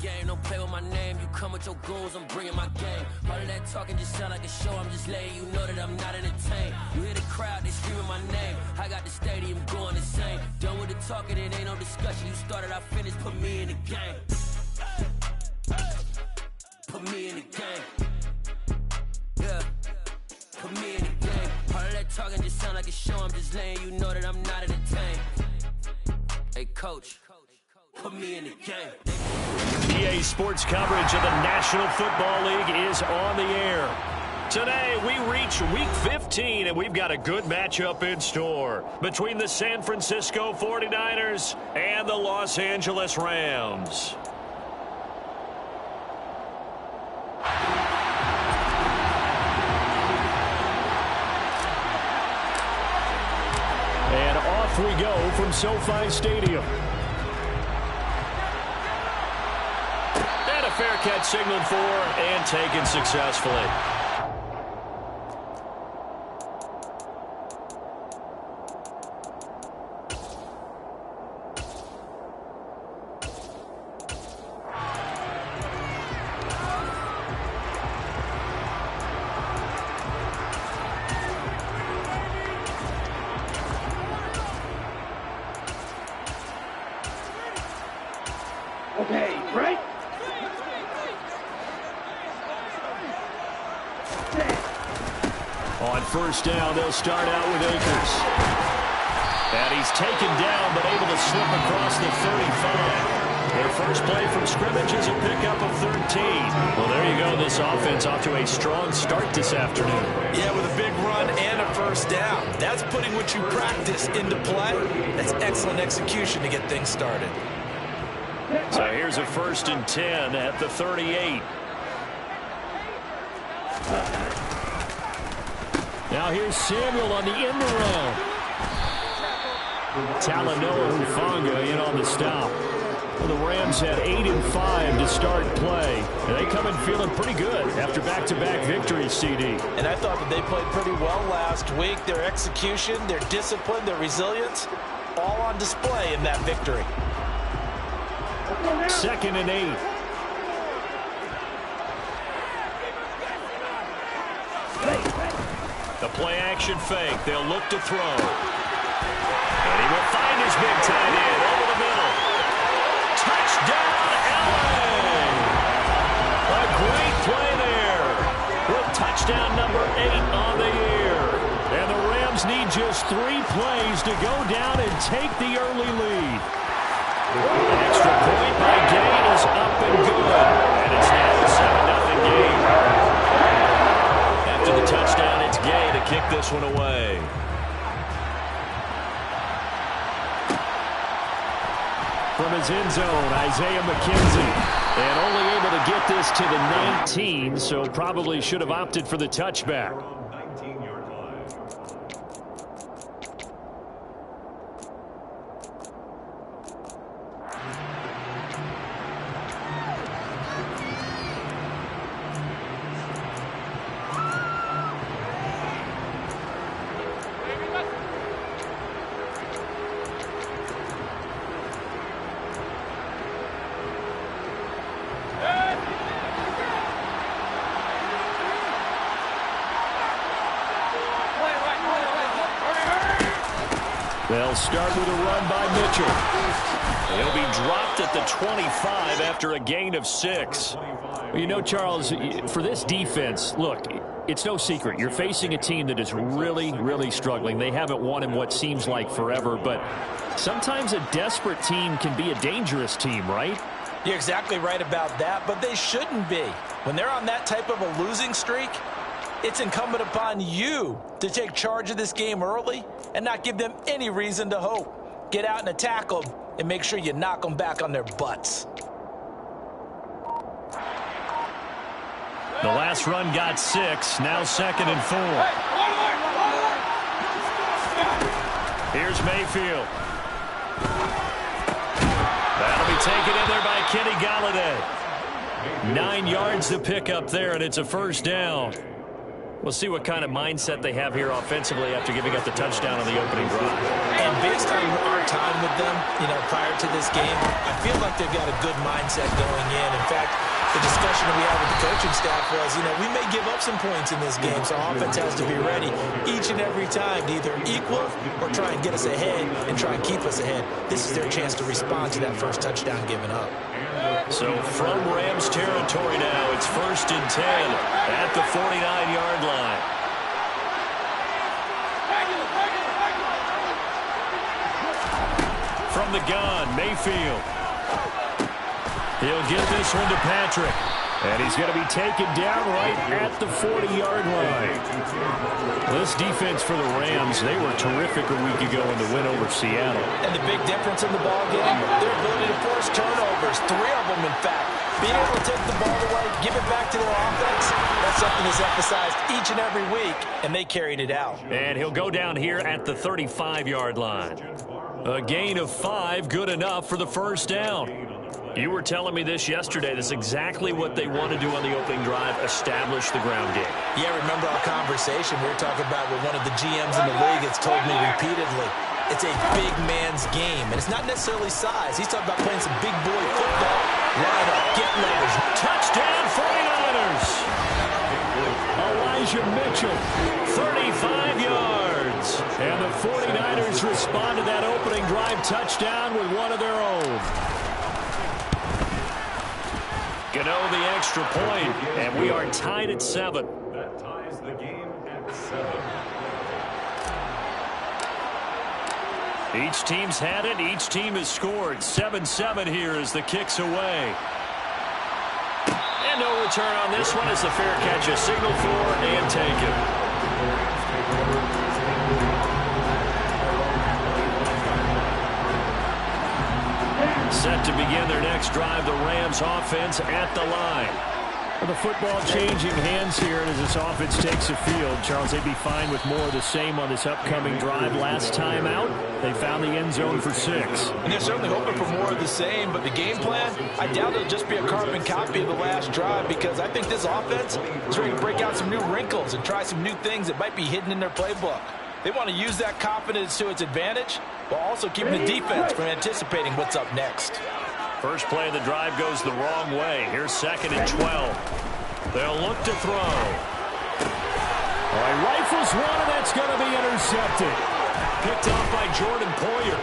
game, don't play with my name. You come with your goons, I'm bringing my game. All of that talking just sound like a show. I'm just letting you know that I'm not entertained. You hear the crowd, they screaming my name. I got the stadium going insane. Done with the talking, it ain't no discussion. You started, I finished, put me in the game. Put me in the game. Yeah. Put me in the game. All of that talking just sound like a show. I'm just letting you know that I'm not entertained. Hey, coach. Put me in the game. EA Sports coverage of the National Football League is on the air. Today, we reach Week 15, and we've got a good matchup in store between the San Francisco 49ers and the Los Angeles Rams. And off we go from SoFi Stadium. Fair catch signaled for and taken successfully. Okay, right? On first down, they'll start out with Akers. And he's taken down, but able to slip across the 35. Their first play from scrimmage is a pickup of 13. Well, there you go. This offense off to a strong start this afternoon. Yeah, with a big run and a first down. That's putting what you practice into play. That's excellent execution to get things started. So here's a 1st and 10 at the 38. Now here's Samuel on the end around. Talanoa Hufanga in on the stop. Well, the Rams had 8 and 5 to start play. And they come in feeling pretty good after back-to-back victories, CD. And I thought that they played pretty well last week. Their execution, their discipline, their resilience, all on display in that victory. 2nd and 8. The play-action fake. They'll look to throw. And he will find his big tight end over the middle. Touchdown, LA! A great play there. With touchdown number 8 on the year. And the Rams need just 3 plays to go down and take the early lead. An extra point by Gain is up and good. And it's now a 7-0 game. After the touchdown, it's Gay to kick this one away. From his end zone, Isaiah McKenzie. And only able to get this to the 19, so probably should have opted for the touchback. They'll start with a run by Mitchell. He'll be dropped at the 25 after a gain of 6. Well, you know, Charles, for this defense, look, it's no secret. You're facing a team that is really, really struggling. They haven't won in what seems like forever, but sometimes a desperate team can be a dangerous team, right? You're exactly right about that, but they shouldn't be. When they're on that type of a losing streak, it's incumbent upon you to take charge of this game early and not give them any reason to hope. Get out and attack them and make sure you knock them back on their butts. The last run got 6, now 2nd and 4. Here's Mayfield. That'll be taken in there by Kenny Galladay. 9 yards to pick up there, and it's a first down. We'll see what kind of mindset they have here offensively after giving up the touchdown on the opening drive. And based on our time with them, prior to this game, I feel like they've got a good mindset going in. In fact, the discussion that we had with the coaching staff was, we may give up some points in this game, so offense has to be ready each and every time to either equal or try and get us ahead and try and keep us ahead. This is their chance to respond to that first touchdown given up. So from Rams territory now, it's 1st and 10 at the 49-yard line. From the gun, Mayfield. He'll get this one to Patrick. And he's going to be taken down right at the 40-yard line. This defense for the Rams, they were terrific a week ago in the win over Seattle. And the big difference in the ballgame, their ability to force turnovers, 3 of them in fact. Being able to take the ball away, give it back to their offense, that's something that's emphasized each and every week, and they carried it out. And he'll go down here at the 35-yard line. A gain of 5, good enough for the first down. You were telling me this yesterday. That's exactly what they want to do on the opening drive, establish the ground game. Yeah, remember our conversation we were talking about with one of the GMs in the league that's told me repeatedly, it's a big man's game. And it's not necessarily size. He's talking about playing some big boy football. Line up, get leverage. Touchdown 49ers! Elijah Mitchell, 35 yards. And the 49ers respond to that opening drive touchdown with one of their own. Gano the extra point, and we are tied at 7. That ties the game at 7. Each team's had it. Each team has scored. 7-7 here as the kick's away. And no return on this one as the fair catch is signaled for and taken. Set to begin their next drive, the Rams offense at the line. The football changing hands here as this offense takes the field. Charles, they'd be fine with more of the same on this upcoming drive. Last time out, they found the end zone for 6. And they're certainly hoping for more of the same, but the game plan, I doubt it'll just be a carbon copy of the last drive because I think this offense is ready to break out some new wrinkles and try some new things that might be hidden in their playbook. They want to use that confidence to its advantage while also keeping the defense from anticipating what's up next. First play of the drive goes the wrong way. Here's 2nd and 12. They'll look to throw. All right, rifles one, and that's going to be intercepted. Picked off by Jordan Poyer.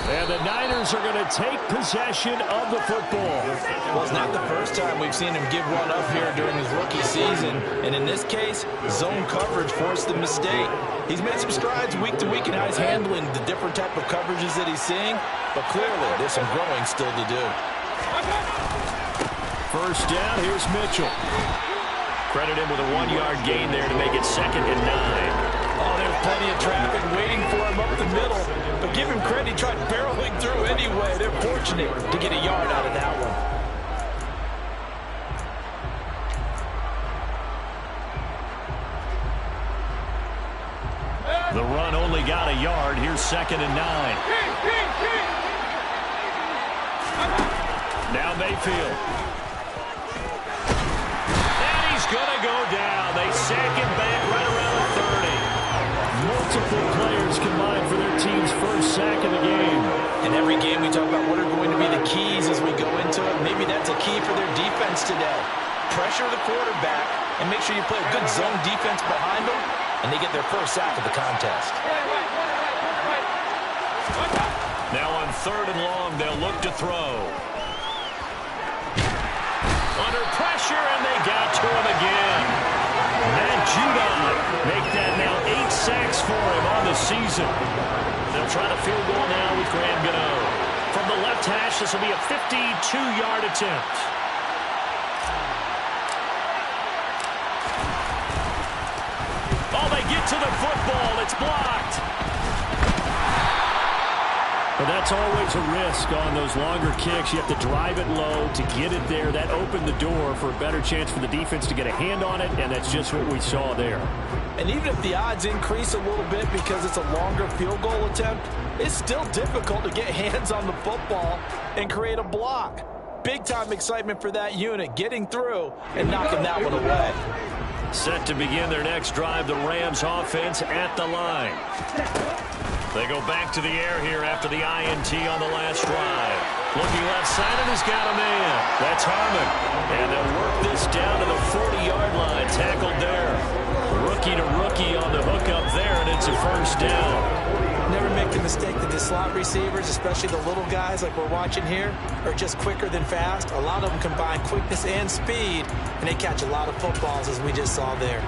And the Niners are going to take possession of the football. Well, it's not the first time we've seen him give one up here during his rookie season. And in this case, zone coverage forced the mistake. He's made some strides week to week in how he's handling the different type of coverages that he's seeing. But clearly, there's some growing still to do. First down, here's Mitchell. Credit him with a 1-yard gain there to make it 2nd and 9. Oh, there's plenty of traffic waiting for him up the middle. But give him credit, he tried barreling through anyway. They're fortunate to get a yard out of that one. The run only got a yard. Here's 2nd and 9. Now Mayfield. And he's going to go down. They sack him back right around the 30. Multiple players combined for their team's first sack of the game. In every game we talk about what are going to be the keys as we go into it. Maybe that's a key for their defense today. Pressure the quarterback and make sure you play a good zone defense behind them, and they get their first sack of the contest. Now on 3rd and long, they'll look to throw. Under pressure, and they got to him again. Matt Judon make that now 8 sacks for him on the season. They'll try to field goal now with Graham Gano. From the left hash, this will be a 52-yard attempt. Oh, they get to the football. It's blocked. But that's always a risk on those longer kicks. You have to drive it low to get it there. That opened the door for a better chance for the defense to get a hand on it, and that's just what we saw there. And even if the odds increase a little bit because it's a longer field goal attempt, it's still difficult to get hands on the football and create a block. Big-time excitement for that unit, getting through and knocking that one away. Set to begin their next drive, the Rams offense at the line. They go back to the air here after the INT on the last drive. Looking left side, and he's got a man. That's Harmon. And they'll work this down to the 40-yard line. Tackled there. Rookie to rookie on the hook up there, and it's a first down. Never make the mistake that the slot receivers, especially the little guys like we're watching here, are just quicker than fast. A lot of them combine quickness and speed, and they catch a lot of footballs, as we just saw there.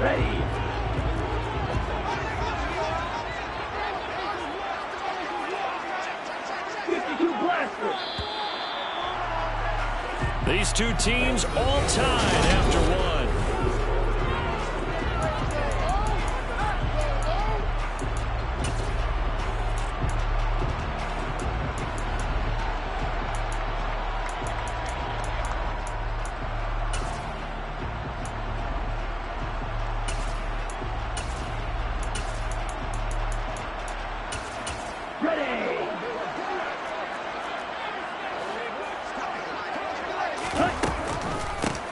Ready. These two teams all tied after one.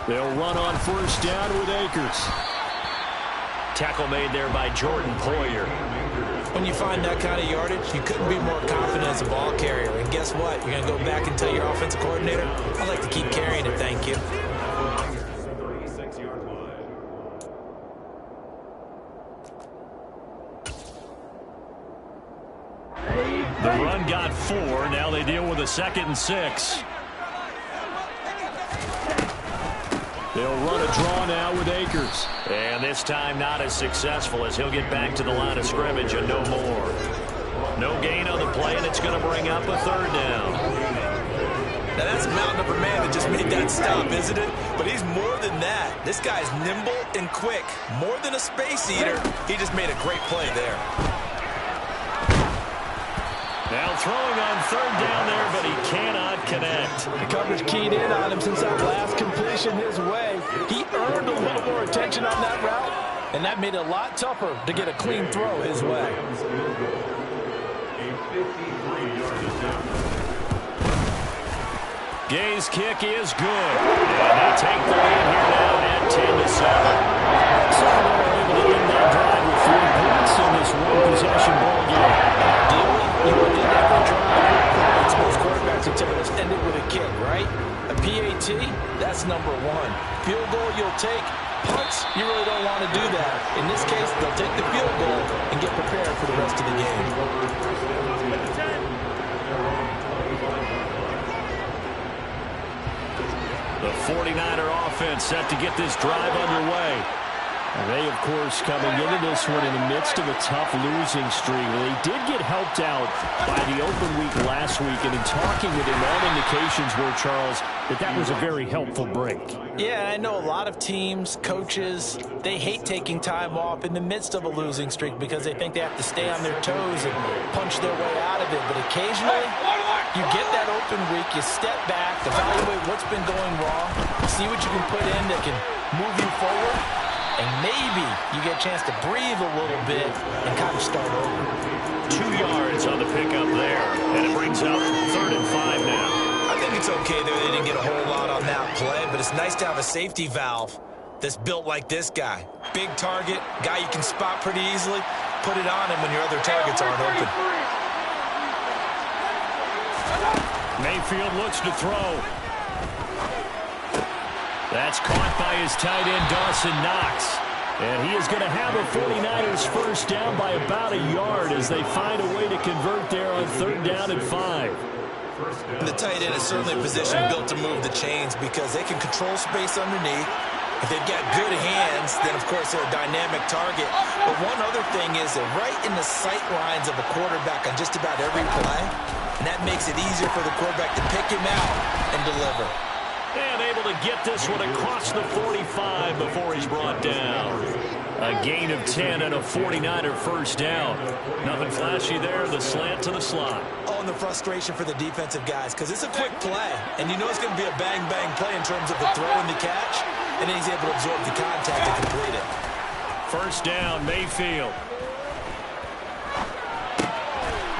They'll run on first down with Akers. Tackle made there by Jordan Poyer. When you find that kind of yardage, you couldn't be more confident as a ball carrier. And guess what? You're going to go back and tell your offensive coordinator, I'd like to keep carrying it, thank you. The run got 4. Now they deal with a 2nd and 6. They'll run a draw now with Akers. And this time not as successful as he'll get back to the line of scrimmage and no more. No gain on the play, and it's going to bring up a 3rd down. Now that's a mountain of a man that just made that stop, isn't it? But he's more than that. This guy's nimble and quick. More than a space eater. He just made a great play there. Now throwing on 3rd down there, but he cannot connect. The coverage keyed in on him since that last completion his way. He earned a little more attention on that route, and that made it a lot tougher to get a clean throw his way. Gay's kick is good. And they take the lead here now at 10-7. So they were able to end that drive with 3 points in this one-possession ball game. Ideally, you would end every drive. It's most quarterbacks would tell us end it with a kick, right? A PAT, that's number 1. Field goal you'll take. Punts, you really don't want to do that. In this case, they'll take the field goal and get prepared for the rest of the game. The 49er offense set to get this drive underway. And they, of course, coming into this one in the midst of a tough losing streak. They did get helped out by the open week last week, and in talking with him, all indications were, Charles, that was a very helpful break. Yeah, I know a lot of teams, coaches, they hate taking time off in the midst of a losing streak because they think they have to stay on their toes and punch their way out of it. But occasionally, you get that open week, you step back, evaluate what's been going wrong, see what you can put in that can move you forward, and maybe you get a chance to breathe a little bit and kind of start over. 2 yards on the pickup there, and it brings up 3rd and 5 now. I think it's okay that they didn't get a whole lot on that play, but it's nice to have a safety valve that's built like this guy. Big target, guy you can spot pretty easily. Put it on him when your other targets aren't open. Mayfield looks to throw. That's caught by his tight end, Dawson Knox. And he is going to have a 49ers first down by about a yard as they find a way to convert there on 3rd down and 5. And the tight end is certainly a position built to move the chains because they can control space underneath. If they've got good hands, then, of course, they're a dynamic target. But one other thing is they're right in the sight lines of a quarterback on just about every play. And that makes it easier for the quarterback to pick him out and deliver. And able to get this one across the 45 before he's brought down. A gain of 10 and a 49er first down. Nothing flashy there, the slant to the slot. Oh, and the frustration for the defensive guys, because it's a quick play. And you know it's going to be a bang-bang play in terms of the throw and the catch. And then he's able to absorb the contact and complete it. First down, Mayfield.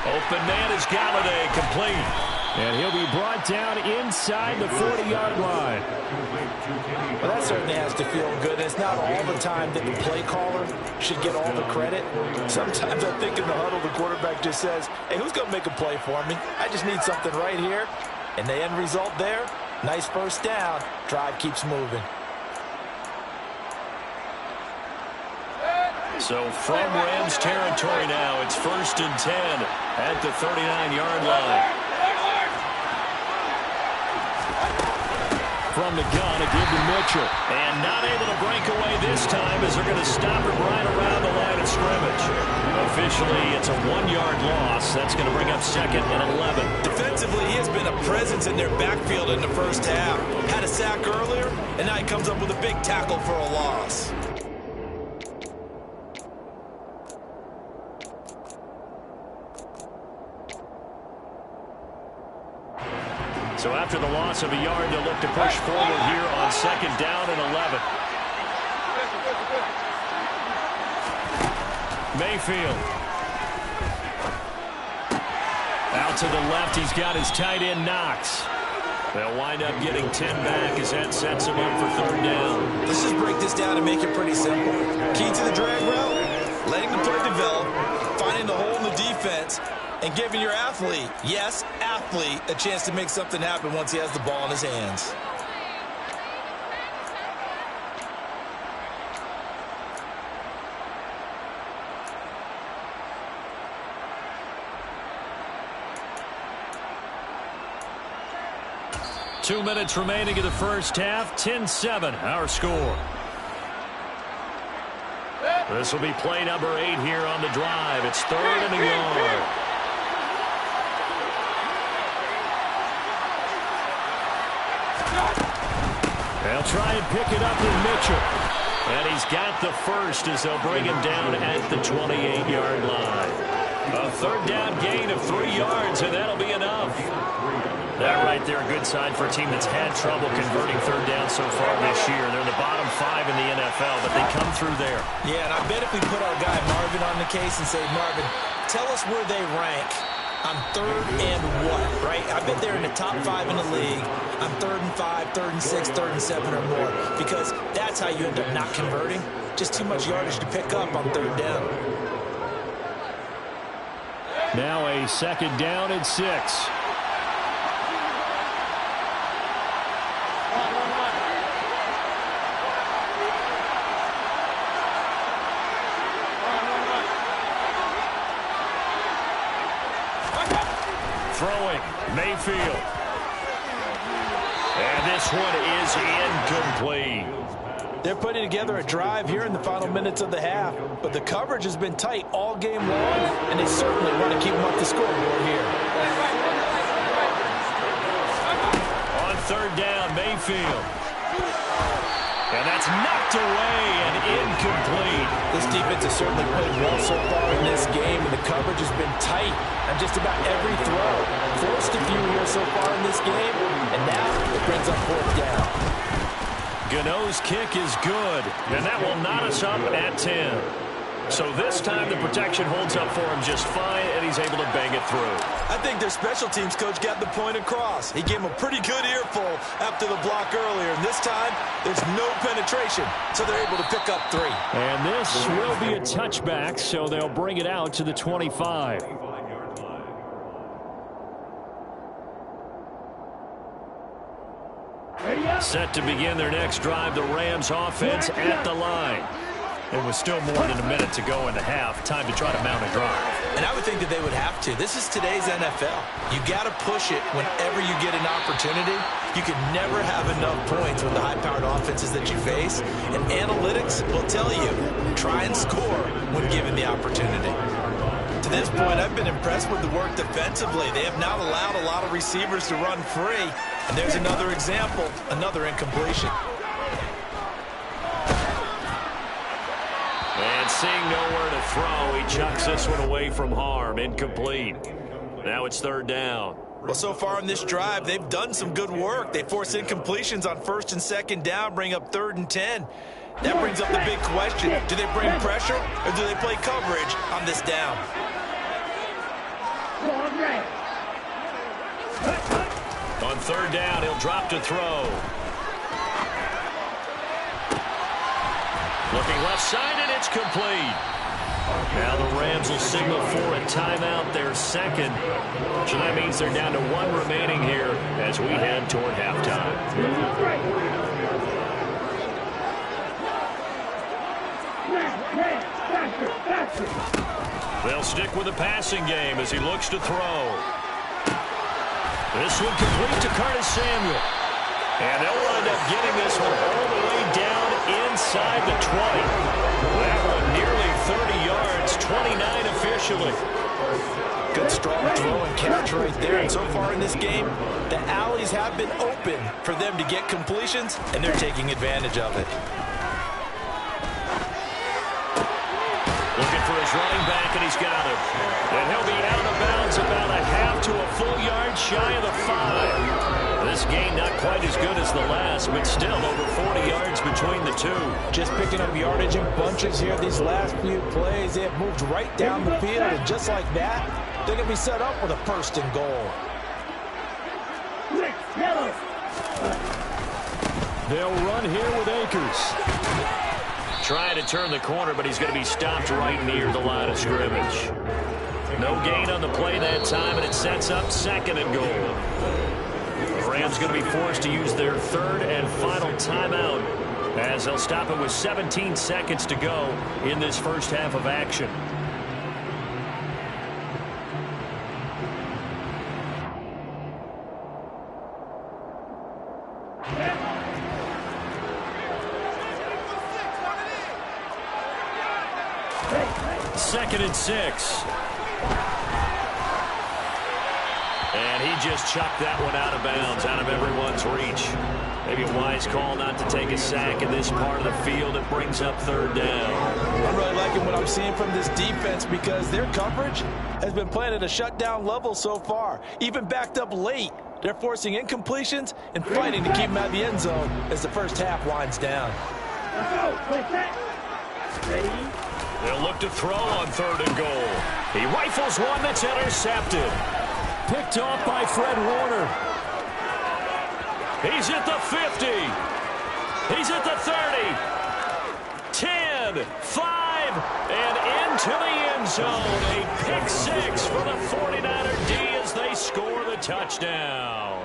Open man is Galladay, complete. And he'll be brought down inside the 40-yard line. Well, that certainly has to feel good. It's not all the time that the play caller should get all the credit. Sometimes I think in the huddle, the quarterback just says, hey, who's going to make a play for me? I just need something right here. And the end result there, nice first down. Drive keeps moving. So from Rams territory now, it's 1st and 10 at the 39-yard line. From the gun, a give to Mitchell. And not able to break away this time as they're going to stop him right around the line of scrimmage. Officially, it's a 1-yard loss. That's going to bring up 2nd and 11. Defensively, he has been a presence in their backfield in the first half. Had a sack earlier, and now he comes up with a big tackle for a loss. So after the loss of a yard, they'll look to push forward here on 2nd down and 11. Mayfield. Out to the left, he's got his tight end Knox. They'll wind up getting 10 back as that sets him up for 3rd down. Let's just break this down and make it pretty simple. Key to the drag route, letting the play develop, finding the hole in the defense, and giving your athlete, yes, athlete, a chance to make something happen once he has the ball in his hands. Two minutes remaining in the first half. 10-7, our score. This will be play number 8 here on the drive. It's 3rd and a yard. They'll try and pick it up with Mitchell. And he's got the first as they'll bring him down at the 28-yard line. A 3rd down gain of 3 yards, and that'll be enough. That right there, a good sign for a team that's had trouble converting 3rd down so far this year. They're in the bottom 5 in the NFL, but they come through there. Yeah, and I bet if we put our guy Marvin on the case and say, Marvin, tell us where they rank on 3rd and what, right? I bet they're in the top 5 in the league on 3rd and 5, 3rd and 6, 3rd and 7 or more, because that's how you end up not converting. Just too much yardage to pick up on 3rd down. Now a 2nd down and 6. Throwing, Mayfield. And this one is incomplete. They're putting together a drive here in the final minutes of the half, but the coverage has been tight all game long, and they certainly want to keep them up the scoreboard here. On 3rd down, Mayfield. And that's knocked away and incomplete. This defense has certainly played well so far in this game, and the coverage has been tight on just about every throw. Forced a few here so far in this game, and now it brings up 4th down. Gano's kick is good, and that will knot us up at 10. So this time the protection holds up for him just fine, and he's able to bang it through. I think their special teams coach got the point across. He gave him a pretty good earful after the block earlier, and this time there's no penetration, so they're able to pick up 3. And this will be a touchback, so they'll bring it out to the 25. Set to begin their next drive, the Rams offense at the line. It was still more than a minute to go in the half. Time to try to mount a drive. And I would think that they would have to. This is today's NFL. You got to push it whenever you get an opportunity. You can never have enough points with the high-powered offenses that you face. And analytics will tell you, try and score when given the opportunity. To this point, I've been impressed with the work defensively. They have not allowed a lot of receivers to run free. And there's another example, another incompletion. And seeing nowhere to throw, he chucks this one away from harm. Incomplete. Now it's 3rd down. Well, so far in this drive, they've done some good work. They force incompletions on 1st and 2nd down, bring up 3rd and 10. That brings up the big question. Do they bring pressure or do they play coverage on this down? Go on, Ray. third down. He'll drop to throw. Looking left side, and it's complete. Now the Rams will signal for a timeout, their second. So that means they're down to one remaining here as we head toward halftime. They'll stick with the passing game as he looks to throw. This one complete to Curtis Samuel. And they'll wind up getting this one all the way down inside the 20. That one nearly 30 yards, 29 officially. Good strong throw and catch right there. And so far in this game, the alleys have been open for them to get completions, and they're taking advantage of it. Looking for his running back, and he's got him. And he'll be out of bounds about a half to a full yard shy of the 5. This gain not quite as good as the last, but still over 40 yards between the two. Just picking up yardage in bunches here these last few plays. They have moved right down the field, and just like that, they're going to be set up with a first and goal. They'll run here with Akers. Trying to turn the corner, but he's going to be stopped right near the line of scrimmage. No gain on the play that time, and it sets up second and goal. The Rams going to be forced to use their third and final timeout as they'll stop it with 17 seconds to go in this first half of action. Second and 6. And he just chucked that one out of bounds, out of everyone's reach. Maybe a wise call not to take a sack in this part of the field. It brings up third down. I'm really liking what I'm seeing from this defense because their coverage has been playing at a shutdown level so far. Even backed up late, they're forcing incompletions and fighting to keep them out of the end zone as the first half winds down. They'll look to throw on third and goal. He rifles one that's intercepted. Picked off by Fred Warner. He's at the 50. He's at the 30. 10, 5, and into the end zone. A pick 6 for the 49er D as they score the touchdown.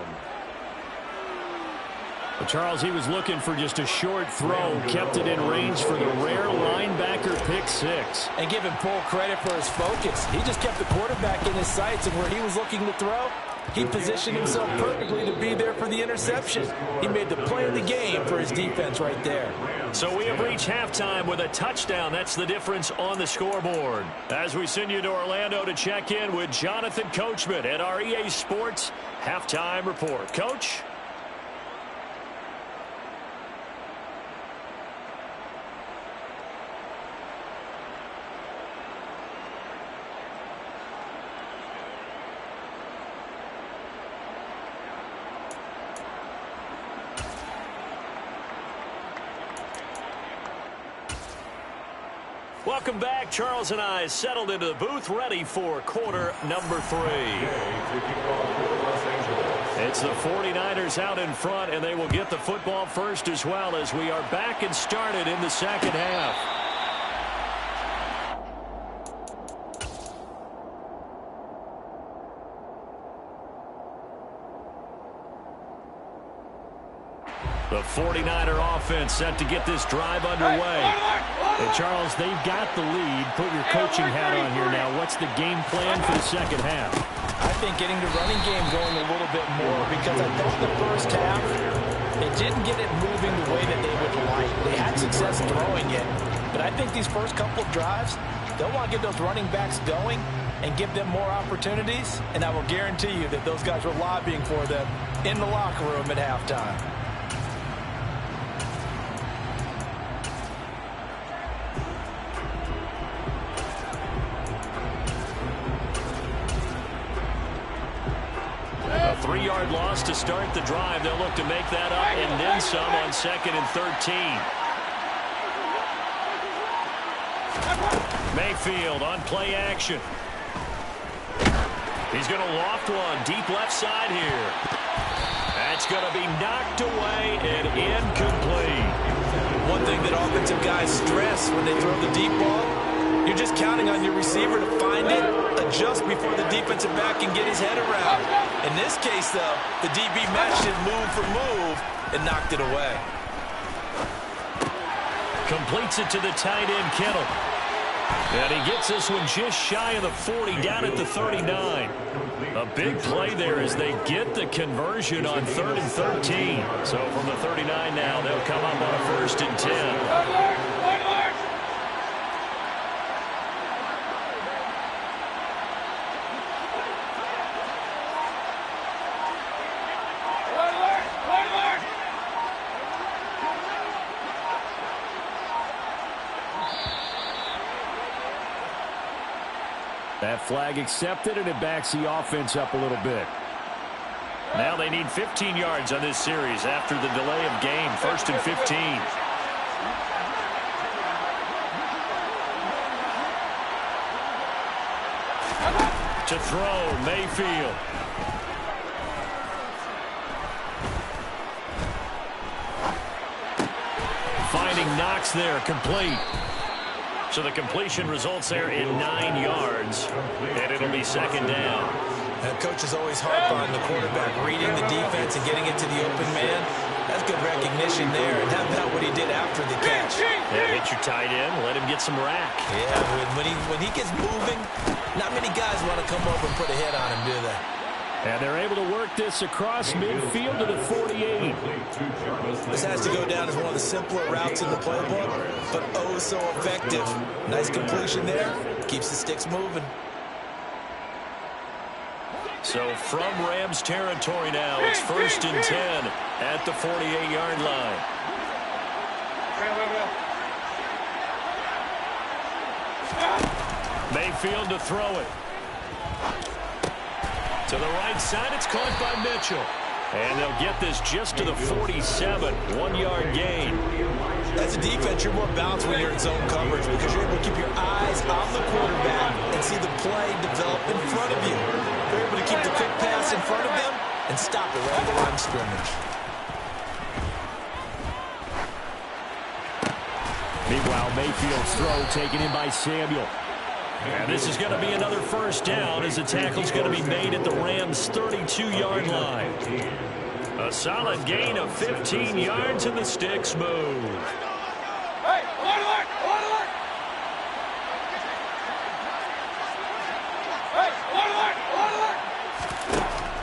Well, Charles, he was looking for just a short throw, kept it in range for the rare linebacker pick 6. And give him full credit for his focus. He just kept the quarterback in his sights, and where he was looking to throw, he positioned himself perfectly to be there for the interception. He made the play of the game for his defense right there. So we have reached halftime with a touchdown. That's the difference on the scoreboard. As we send you to Orlando to check in with Jonathan Coachman at our EA Sports Halftime Report. Coach? Welcome back. Charles and I settled into the booth, ready for quarter number 3. It's the 49ers out in front, and they will get the football first as well as we are back and started in the second half. The 49er offense set to get this drive underway. And Charles, they've got the lead. Put your coaching hat on here now. What's the game plan for the second half? I think getting the running game going a little bit more because I thought the first half, they didn't get it moving the way that they would like. They had success throwing it. But I think these first couple of drives, they'll want to get those running backs going and give them more opportunities. And I will guarantee you that those guys were lobbying for them in the locker room at halftime. A 3-yard loss to start the drive. They'll look to make that up and then some on 2nd and 13. Mayfield on play action. He's going to loft one deep left side here. It's going to be knocked away and incomplete. One thing that offensive guys stress when they throw the deep ball, you're just counting on your receiver to find it, adjust before the defensive back can get his head around. In this case, though, the DB matched it move for move and knocked it away. Completes it to the tight end, Kittle. And he gets this one just shy of the 40, down at the 39. A big play there as they get the conversion on 3rd and 13. So from the 39 now, they'll come up on a 1st and 10. That flag accepted, and it backs the offense up a little bit. Now they need 15 yards on this series after the delay of game. 1st and 15. To throw, Mayfield. Finding Knox there, complete. So the completion results there in 9 yards, and it'll be 2nd down. Now, coach is always harp on the quarterback reading the defense and getting it to the open man. That's good recognition there, and how about what he did after the catch? Yeah, hit your tight end, let him get some rack. Yeah, when he gets moving, not many guys want to come over and put a hit on him, do they? And they're able to work this across midfield to the 48. This has to go down as one of the simpler routes in the playbook, but oh so effective. Nice completion there. Keeps the sticks moving. So from Rams territory now, it's 1st and 10 at the 48-yard line. Mayfield to throw it. To the right side, it's caught by Mitchell. And they'll get this just to the 47, 1-yard gain. As a defense, you're more balanced when you're in zone coverage because you're able to keep your eyes on the quarterback and see the play develop in front of you. You're able to keep the quick pass in front of them and stop it right at the line of scrimmage. Meanwhile, Mayfield's throw taken in by Samuel. And this is going to be another 1st down as the tackle's going to be made at the Rams' 32-yard line. A solid gain of 15 yards and the sticks move. Hey, alert!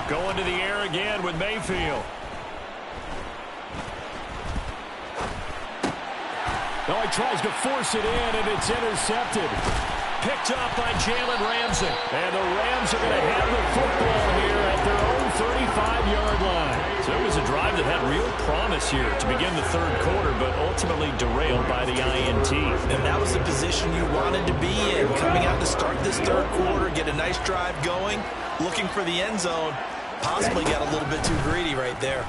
Going to the air again with Mayfield. Oh, he tries to force it in, and it's intercepted. Picked up by Jalen Ramsey. And the Rams are going to have the football here at their own 35-yard line. So it was a drive that had real promise here to begin the 3rd quarter, but ultimately derailed by the INT. And that was the position you wanted to be in. Coming out to start this 3rd quarter, get a nice drive going, looking for the end zone. Possibly got a little bit too greedy right there.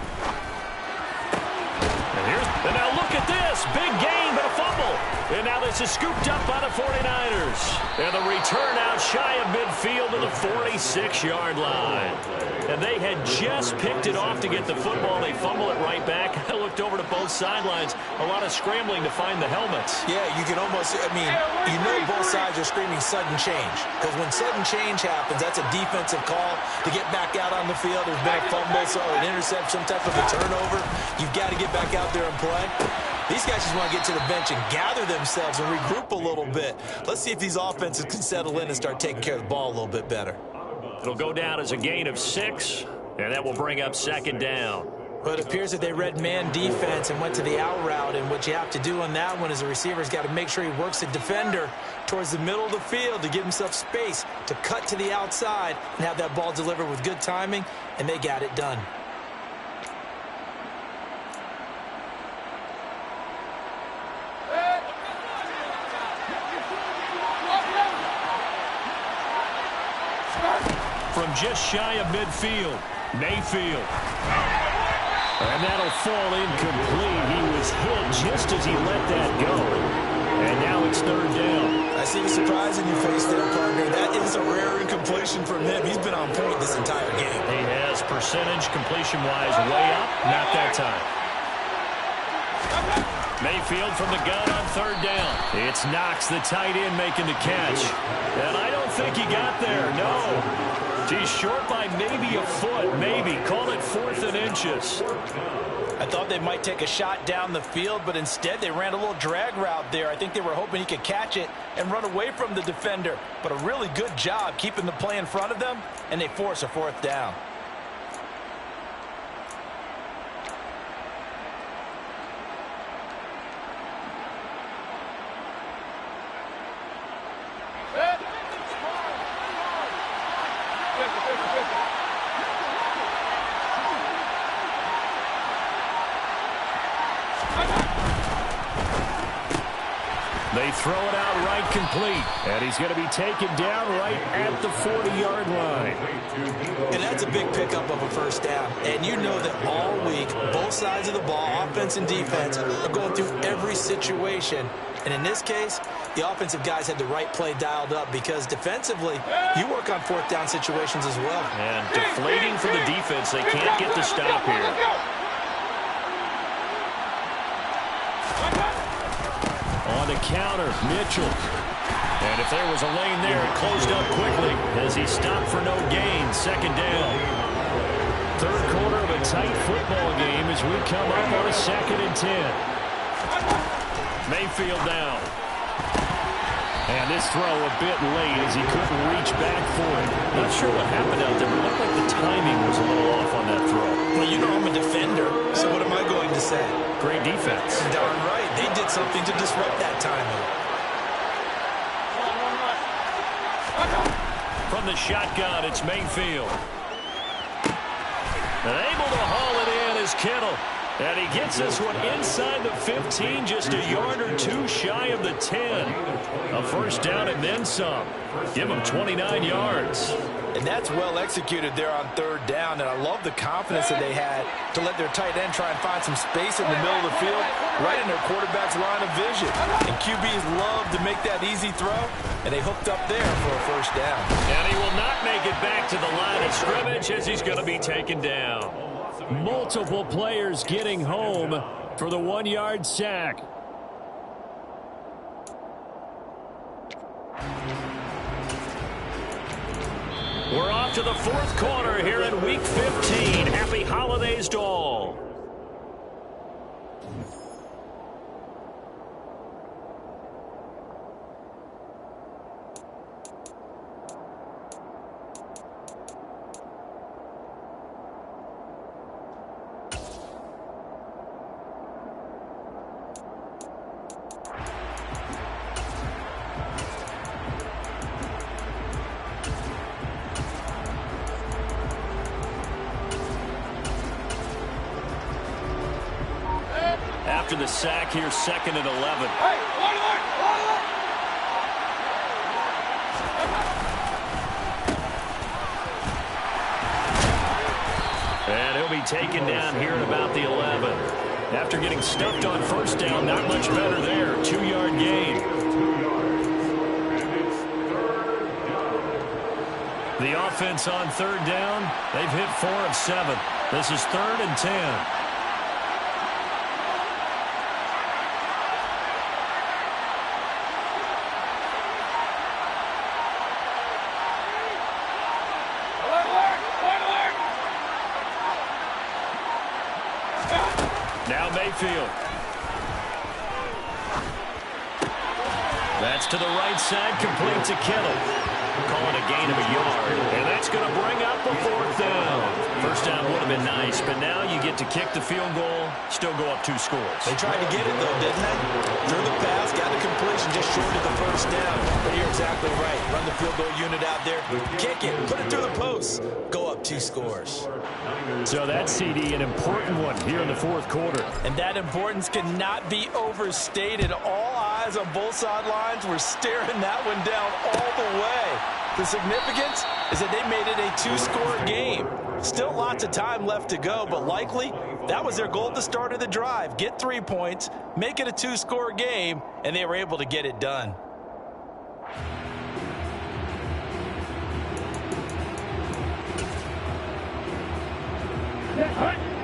And now look at this. Big gain, but a fumble. And now this is scooped up by the 49ers. And the return out shy of midfield to the 46-yard line. And they had just picked it off to get the football. They fumble it right back. I looked over to both sidelines. A lot of scrambling to find the helmets. Yeah, you can almost, you know both sides are screaming sudden change. Because when sudden change happens, that's a defensive call to get back out on the field. There's been a fumble, so an interception, some type of a turnover. You've got to get back out there and play. These guys just want to get to the bench and gather themselves and regroup a little bit. Let's see if these offenses can settle in and start taking care of the ball a little bit better. It'll go down as a gain of 6, and that will bring up 2nd down. But it appears that they read man defense and went to the out route, and what you have to do on that one is the receiver's got to make sure he works the defender towards the middle of the field to give himself space to cut to the outside and have that ball delivered with good timing, and they got it done. From just shy of midfield, Mayfield. And that'll fall incomplete. He was hit just as he let that go. And now it's 3rd down. I see the surprise in your face there, partner. That is a rare incompletion from him. He's been on point this entire game. He has Percentage completion-wise way up. Not that time. Mayfield from the gun on third down. It's Knox, the tight end, making the catch. And I don't think he got there, no. He's short by maybe a foot, maybe. Call it 4th and inches. I thought they might take a shot down the field, but instead they ran a little drag route there. I think they were hoping he could catch it and run away from the defender. But a really good job keeping the play in front of them, and they force a 4th down. They throw it out right complete. And he's going to be taken down right at the 40-yard line. And that's a big pickup of a 1st down. And you know that all week, both sides of the ball, offense and defense, are going through every situation. And in this case, the offensive guys had the right play dialed up because defensively, you work on 4th down situations as well. And deflating for the defense. They can't get the stop here. On the counter, Mitchell. And if there was a lane there, it closed up quickly as he stopped for no gain. 2nd down. 3rd quarter of a tight football game as we come up on a 2nd and 10. Mayfield down. And this throw a bit late as he couldn't reach back for it. Not sure what happened out there, but it looked like the timing was a little off on that throw. Well, you know I'm a defender, so what am I going to say? Great defense. Darn right. They did something to disrupt that timing. From the shotgun, it's Mayfield. And able to haul it in is Kittle. And he gets this one inside the 15, just a yard or two shy of the 10. A 1st down and then some. Give him 29 yards. And that's well executed there on 3rd down. And I love the confidence that they had to let their tight end try and find some space in the middle of the field, right in their quarterback's line of vision. And QBs love to make that easy throw, and they hooked up there for a 1st down. And he will not make it back to the line of scrimmage as he's going to be taken down. Multiple players getting home for the 1-yard sack. We're off to the 4th quarter here in Week 15. Happy holidays to all. After the sack here, 2nd and 11. And he'll be taken down here at about the 11. After getting stuffed on 1st down, not much better there. 2-yard gain. The offense on 3rd down, they've hit 4 of 7. This is 3rd and 10. Now Mayfield. That's to the right side, complete to Kittle. Call it a gain of a yard, and that's going to bring up a 4th down. 1st down would have been nice, but now you get to kick the field goal, still go up 2 scores. They tried to get it, though, didn't they? Threw the pass, got the completion, just short of the 1st down. But you're exactly right. Run the field goal unit out there, kick it, put it through the post, go up 2 scores. So that CD, an important one here in the 4th quarter. And that importance cannot be overstated. All eyes on both sidelines were staring that one down all the way. The significance is that they made it a 2-score game. Still lots of time left to go, but likely that was their goal at the start of the drive. Get 3 points, make it a 2-score game, and they were able to get it done.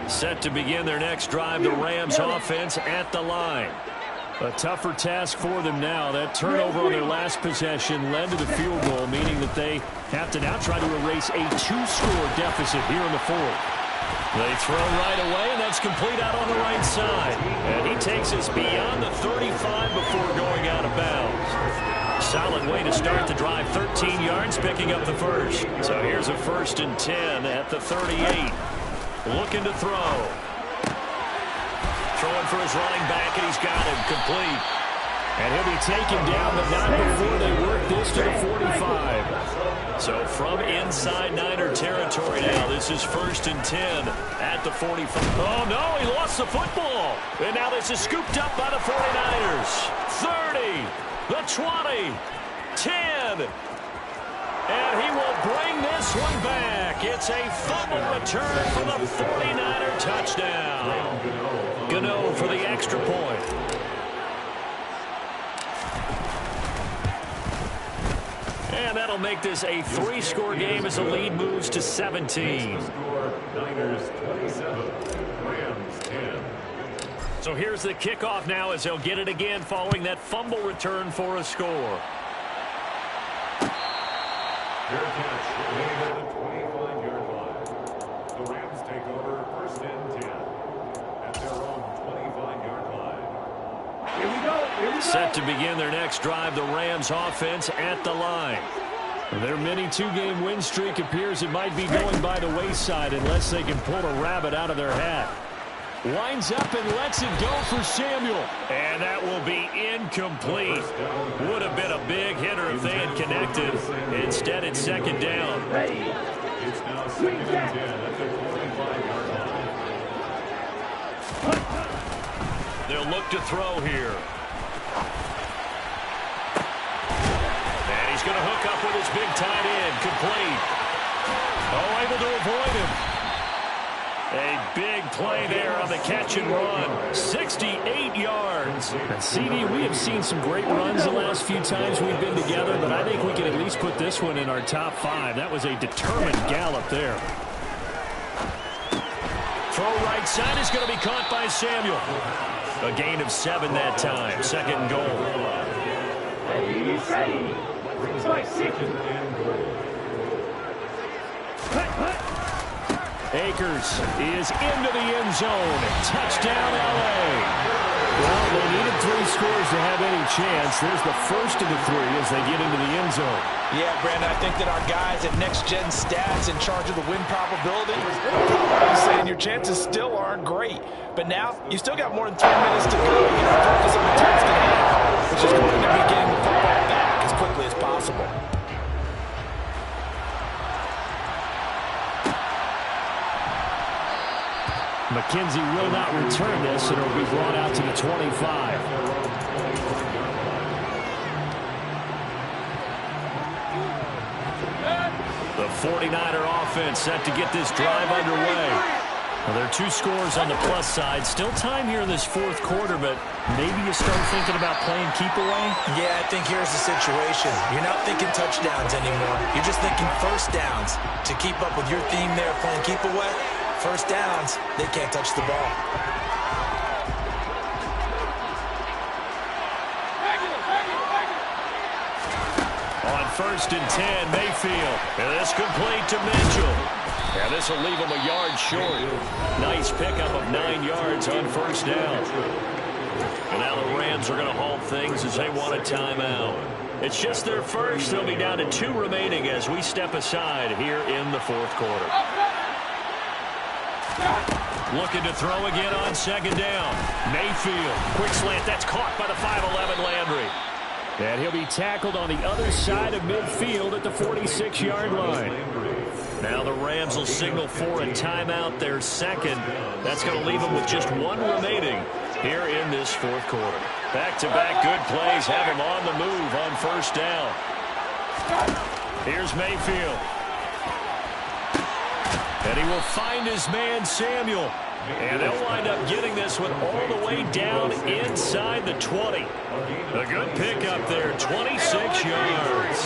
Set to begin their next drive, the Rams offense at the line. A tougher task for them now. That turnover on their last possession led to the field goal, meaning that they have to now try to erase a 2-score deficit here in the fourth. They throw right away, and that's complete out on the right side. And he takes us beyond the 35 before going out of bounds. Solid way to start the drive, 13 yards, picking up the first. So here's a 1st and 10 at the 38. Looking to throw. Throwing for his running back, and he's got him complete. And he'll be taken down, but not before they work this to the 45. So from inside Niner territory now, this is 1st and 10 at the 45. Oh, no, he lost the football. And now this is scooped up by the 49ers. 30, the 20, 10. And he will bring this one back. It's a fumble return for the 49er touchdown. Gano for the extra point. And that'll make this a 3-score game as the lead moves to 17. Niners 27, Rams 10. So here's the kickoff now as they'll get it again following that fumble return for a score. Fair catch made at the 25-yard line. The Rams take over 1st and 10 at their own 25-yard line. Here we go. Here we go. Set to begin their next drive, the Rams offense at the line. Their mini 2-game win streak appears it might be going by the wayside unless they can pull a rabbit out of their hat. Winds up and lets it go for Samuel. And that will be incomplete. Would have been a big hitter if they had connected. Instead, it's 2nd down. It's now 2nd and 10 at the 45-yard line. They'll look to throw here. And he's going to hook up with his big tight end. Complete. Oh, able to avoid him. A big play there on the catch and run. 68 yards. And CD, we have seen some great runs the last few times we've been together, but I think we can at least put this one in our top 5. That was a determined gallop there. Throw right side is going to be caught by Samuel. A gain of 7 that time. 2nd and goal. Akers is into the end zone. Touchdown, L.A. Well, they needed 3 scores to have any chance. There's the first of the 3 as they get into the end zone. Yeah, Brandon, I think that our guys at Next Gen Stats in charge of the win probability are probably saying your chances still aren't great. But now, you still got more than 3 minutes to go. You can focus on the task at hand, which is going to be getting the football back as quickly as possible. McKenzie will not return this, and it'll be brought out to the 25. The 49er offense set to get this drive underway. Well, there are 2 scores on the plus side. Still time here in this 4th quarter, but maybe you start thinking about playing keep away? Yeah, I think here's the situation. You're not thinking touchdowns anymore. You're just thinking 1st downs. To keep up with your theme there, playing keep away, 1st downs, they can't touch the ball. On 1st and 10, Mayfield. And this complete to Mitchell. And this will leave him a yard short. Nice pickup of 9 yards on 1st down. And now the Rams are going to halt things as they want a timeout. It's just their first. They'll be down to 2 remaining as we step aside here in the 4th quarter. Looking to throw again on 2nd down. Mayfield. Quick slant. That's caught by the 5'11 Landry. And he'll be tackled on the other side of midfield at the 46-yard line. Now the Rams will signal for a timeout, their 2nd. That's going to leave them with just 1 remaining here in this 4th quarter. Back-to-back good plays have him on the move on 1st down. Here's Mayfield. And he will find his man, Samuel. And they'll wind up getting this one all the way down inside the 20. A good pickup there, 26 yards.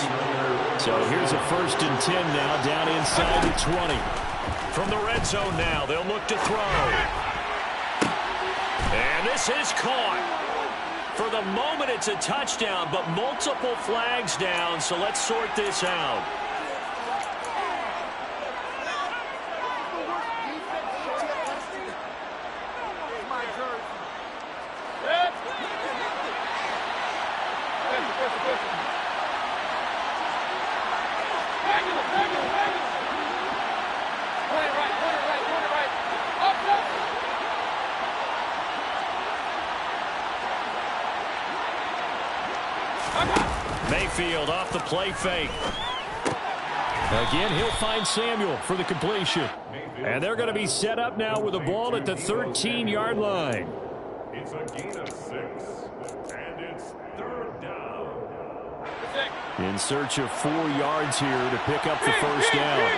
So here's a 1st and 10 now, down inside the 20. From the red zone now, they'll look to throw. And this is caught. For the moment, it's a touchdown, but multiple flags down, so let's sort this out. Mayfield off the play fake. Again, he'll find Samuel for the completion. And they're going to be set up now with the ball at the 13-yard line. It's a gain of 6, and it's 3rd down. In search of 4 yards here to pick up the first down.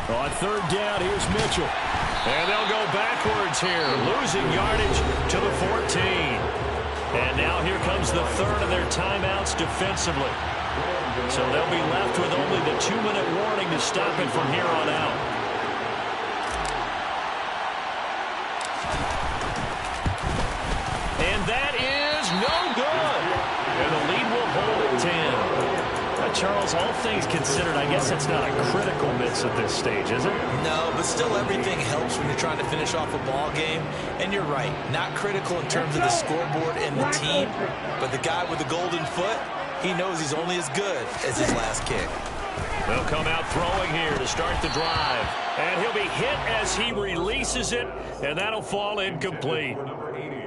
On 3rd down, here's Mitchell. And they'll go backwards here, losing yardage to the 14. And now here comes the 3rd of their timeouts defensively. So they'll be left with only the 2-minute warning to stop it from here on out. And that is no good. And the lead will hold at 10. Charles, all things considered, I guess that's not a critical miss at this stage, is it? No, but still everything helps when you're trying to finish off a ball game. And you're right, not critical in terms of the scoreboard and the team, but the guy with the golden foot, he knows he's only as good as his last kick. They'll come out throwing here to start the drive. And he'll be hit as he releases it, and that'll fall incomplete.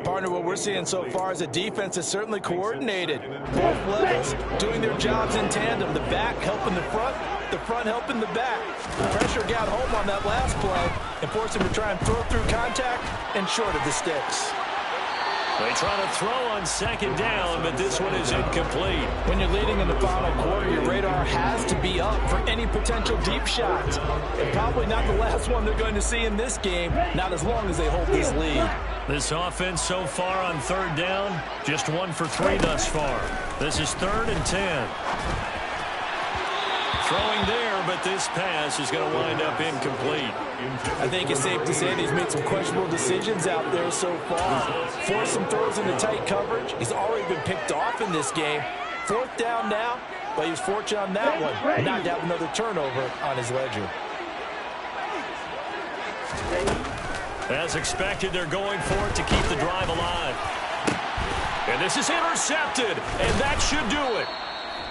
Partner, what we're seeing so far is a defense is certainly coordinated. Both levels doing their jobs in tandem. The back helping the front helping the back. The pressure got home on that last play and forced him to try and throw through contact and short of the sticks. They try to throw on 2nd down, but this one is incomplete. When you're leading in the final quarter, your radar has to be up for any potential deep shots. And probably not the last one they're going to see in this game, not as long as they hold this lead. This offense so far on 3rd down, just 1 for 3 thus far. This is 3rd and 10. Throwing there, but this pass is going to wind up incomplete. I think it's safe to say that he's made some questionable decisions out there so far. Forced some throws into tight coverage. He's already been picked off in this game. 4th down now, but he was fortunate on that one. Not to have another turnover on his ledger. As expected, they're going for it to keep the drive alive. And this is intercepted, and that should do it.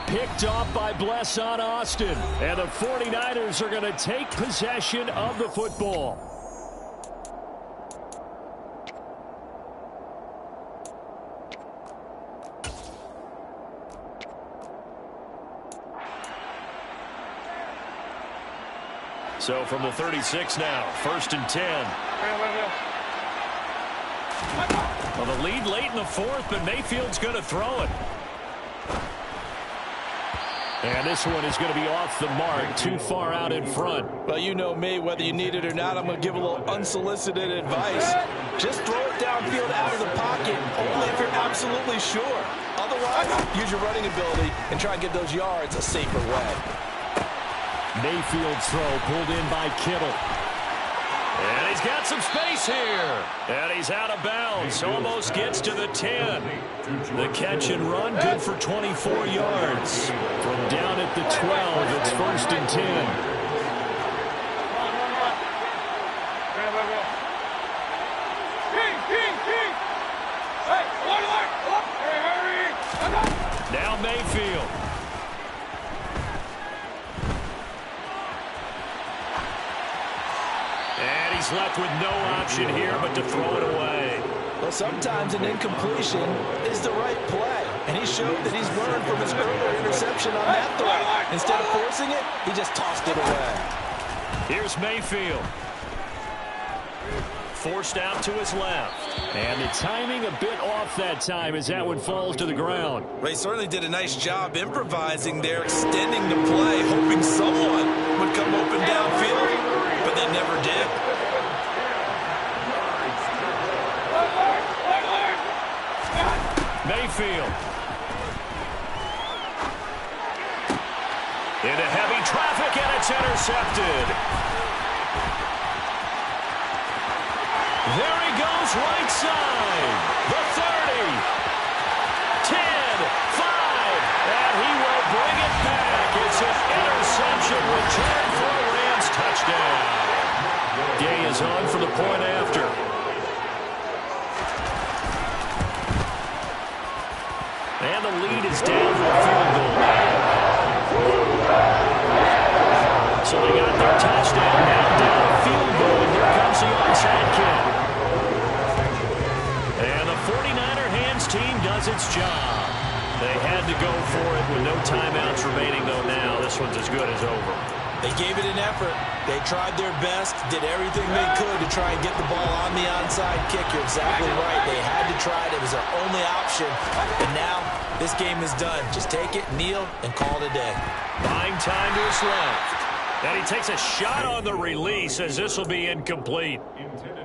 Picked off by Blesson Austin. And the 49ers are going to take possession of the football. So from the 36 now, 1st and 10. Well, the lead late in the 4th, but Mayfield's going to throw it. And this one is going to be off the mark, too far out in front. Well, you know me, whether you need it or not, I'm going to give a little unsolicited advice. Just throw it downfield out of the pocket, only if you're absolutely sure. Otherwise, use your running ability and try and get those yards a safer way. Mayfield's throw pulled in by Kittle. And he's got some space here. And he's out of bounds. Almost gets to the 10. The catch and run good for 24 yards. From down at the 12, it's 1st and 10. Now Mayfield. And he's left with no option here but to throw it away. Well, sometimes an incompletion is the right play. And he showed that he's learned from his earlier interception on that throw. Instead of forcing it, he just tossed it away. Here's Mayfield. Forced out to his left. And the timing a bit off that time as that one falls to the ground. Ray certainly did a nice job improvising there, extending the play, hoping someone would come open downfield, but they never did. Mayfield. Into heavy traffic, and it's intercepted. intercepted. There he goes right side. The 30. 10, 5, and he will bring it back. It's an interception return for a Rams touchdown. Gay is on for the point after. And the lead is down for a field goal now. So they got their touchdown, now down a field goal, and here comes the onside kick. And the 49er hands team does its job. They had to go for it with no timeouts remaining, though now this one's as good as over. They gave it an effort. They tried their best, did everything they could to try and get the ball on the onside kick. You're exactly right. They had to try it. It was their only option. And now this game is done. Just take it, kneel, and call it a day. Buying time to his left. And he takes a shot on the release as this will be incomplete.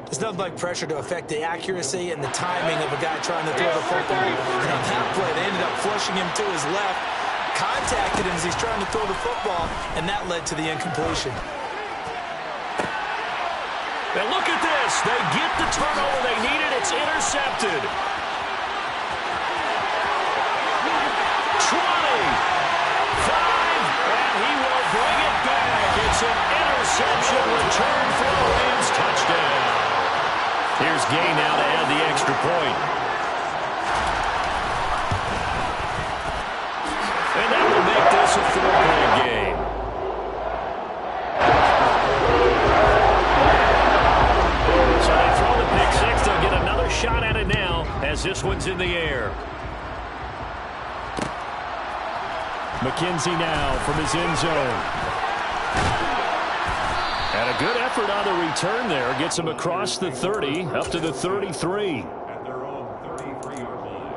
There's nothing like pressure to affect the accuracy and the timing of a guy trying to throw the football. And on that play, they ended up flushing him to his left, contacted him as he's trying to throw the football, and that led to the incompletion. And look at this. They get the turnover they needed. It's intercepted. 20, 5, and he will bring it back. It's an interception return for a Rams touchdown. Here's Gay now to add the extra point. And that will make this a 4-point game. So they throw the pick six. They'll get another shot at it now as this one's in the air. McKenzie now from his end zone. And a good effort on the return there. Gets him across the 30, up to the 33. At their own 33-yard line.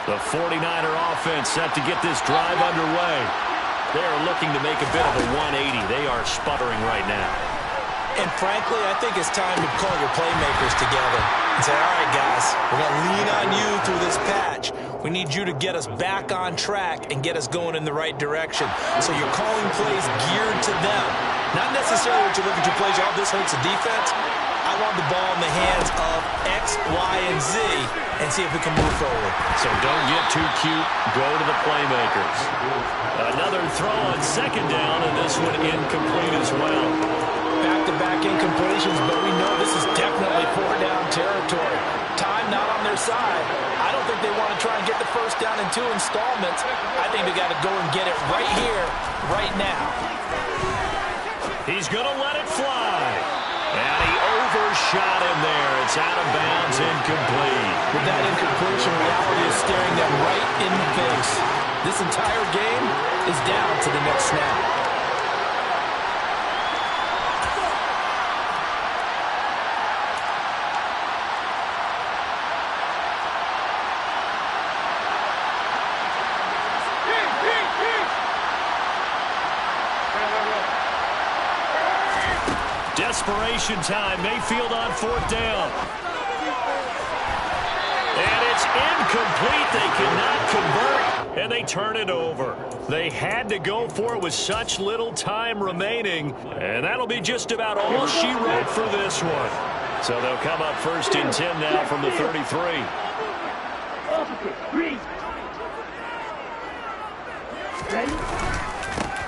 The 49er offense set to get this drive underway. They're looking to make a bit of a 180. They are sputtering right now. And frankly, I think it's time to call your playmakers together and say, all right, guys, we're going to lean on you through this patch. We need you to get us back on track and get us going in the right direction. So you're calling plays geared to them. Not necessarily what you look at your plays, oh, this hurts the defense. I want the ball in the hands of X, Y, and Z and see if we can move forward. So don't get too cute. Go to the playmakers. Another throw on second down, and this one incomplete as well. Back-to-back incompletions, but we know this is definitely four-down territory. Time not on their side. I don't think they want to try and get the first down in 2 installments. I think they got to go and get it right here, right now. He's going to let it fly. And he overshot him there. It's out of bounds, incomplete. With that incompletion, reality is staring them right in the face. This entire game is down to the next snap. Desperation time. Mayfield on 4th down. And it's incomplete. They cannot convert, and they turn it over. They had to go for it with such little time remaining, and that'll be just about all she wrote for this one. So they'll come up 1st and 10 now from the 33.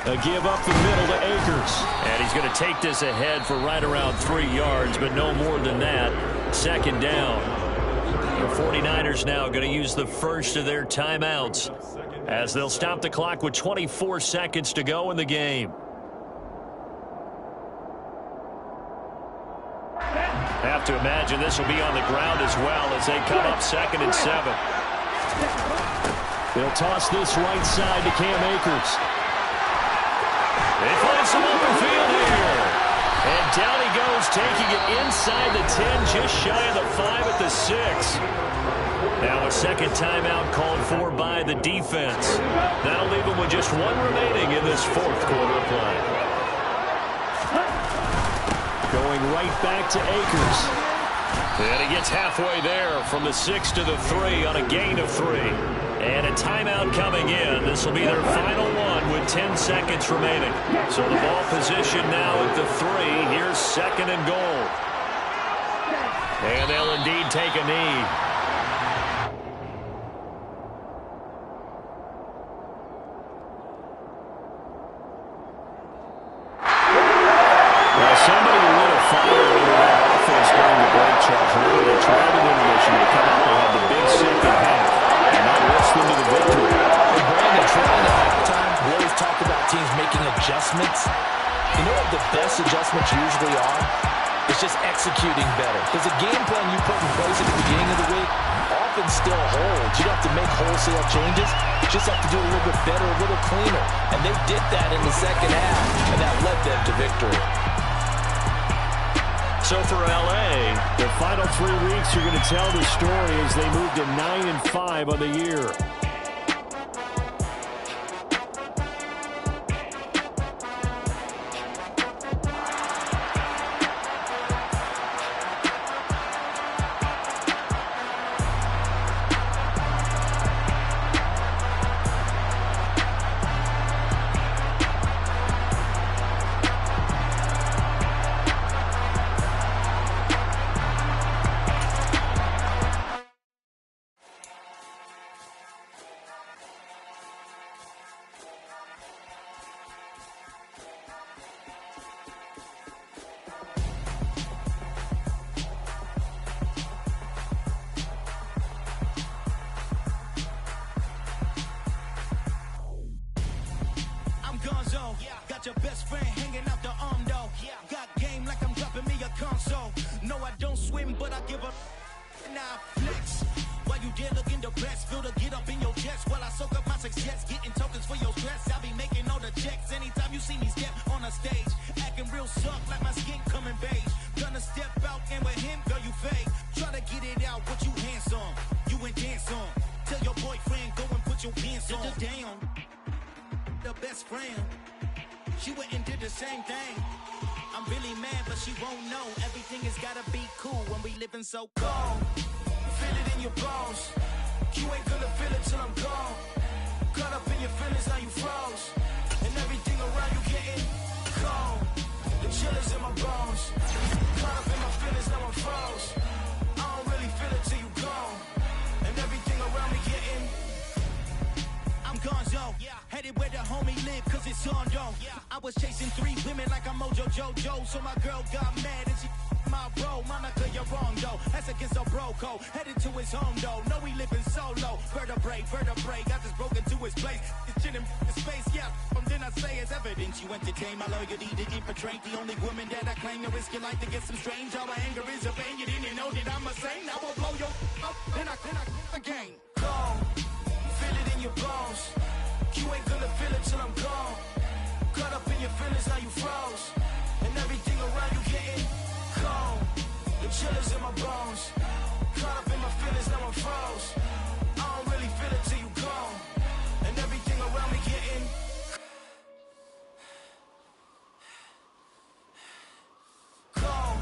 A give up the middle to Akers. And he's going to take this ahead for right around 3 yards, but no more than that. 2nd down. The 49ers now going to use the first of their timeouts as they'll stop the clock with 24 seconds to go in the game. Have to imagine this will be on the ground as well as they come up 2nd and 7. They'll toss this right side to Cam Akers. They find some open field here. And down he goes, taking it inside the 10, just shy of the 5 at the 6. Now a 2nd timeout called for by the defense. That'll leave them with just 1 remaining in this 4th quarter play. Going right back to Akers. And he gets halfway there from the 6 to the 3 on a gain of 3. And a timeout coming in. This will be their final one with 10 seconds remaining. So the ball position now at the 3. Here's second and goal. And they'll indeed take a knee. Well, somebody lit a fire under that offense during the break, Charles. Remember, they tried it intermission. They come out, they had the big second half, and that lifts them to the victory. And Brandon, trying at halftime, we always talk about teams making adjustments. You know what the best adjustments usually are? It's just executing better. Because the game plan you put in place at the beginning of the week often still holds. You don't have to make wholesale changes. You just have to do it a little bit better, a little cleaner. And they did that in the second half, and that led them to victory. So for L.A., the final 3 weeks are going to tell the story as they move to 9-5 on the year. Your best friend hanging out the arm though. Got game like I'm dropping me a console. No, I don't swim, but I give a now flex. While you there looking depressed, feel the get up in your chest while I soak up my success. Getting tokens for your stress. I'll be making all the checks anytime you see me step on a stage. Acting real soft like my skin coming beige. Gonna step out and with him, girl, you fake. Try to get it out, but you handsome. You ain't dance on. Tell your boyfriend, go and put your pants on. Down. The best friend. She went and did the same thing. I'm really mad, but she won't know. Everything has gotta be cool when we living so cold. Feel it in your bones. You ain't gonna feel it till I'm gone. Caught up in your feelings, now you froze. And everything around you getting cold. The chill is in my bones. Caught up in my feelings, now I'm froze. I don't really feel it till you gone. And everything around me getting I'm gonzo, headed where the homie live, cause it's on though. I was chasing 3 women like I'm Mojo Jojo, so my girl got mad and she my bro. Monica, you're wrong though, that's against a bro code. Headed to his home though, no we living solo. Vertebrae, got this broken to his place. It's chilling in space, from then I say it's evidence. You entertain my loyalty to infiltrate. The only woman that I claim to risk your life to get some strange. All my anger is a pain, you didn't know that I'm a saint. I will blow your up, then I again. Gone. Feel it in your bones. You ain't gonna feel it till I'm gone. Caught up in your feelings, now you froze. And everything around you getting cold. The chill is in my bones. Caught up in my feelings, now I'm froze. I don't really feel it till you gone. And everything around me getting cold.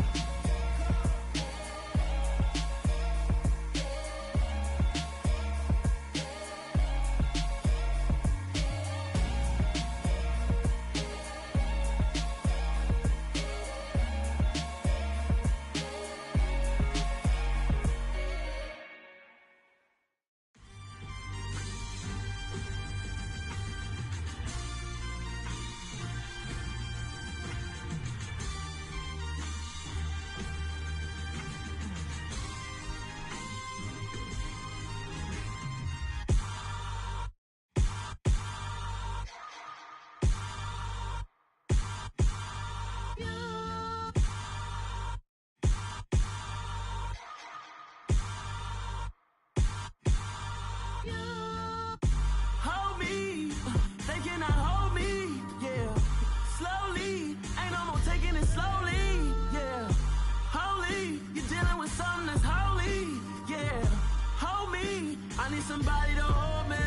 Somebody to hold me.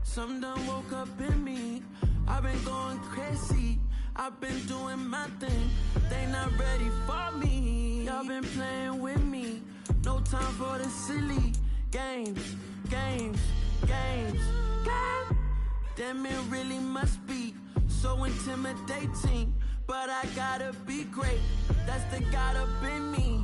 Some done woke up in me. I've been going crazy. I've been doing my thing. They not ready for me. Y'all been playing with me. No time for the silly. games, games, games. God damn, it really must be so intimidating. But I gotta be great, that's the God up in me.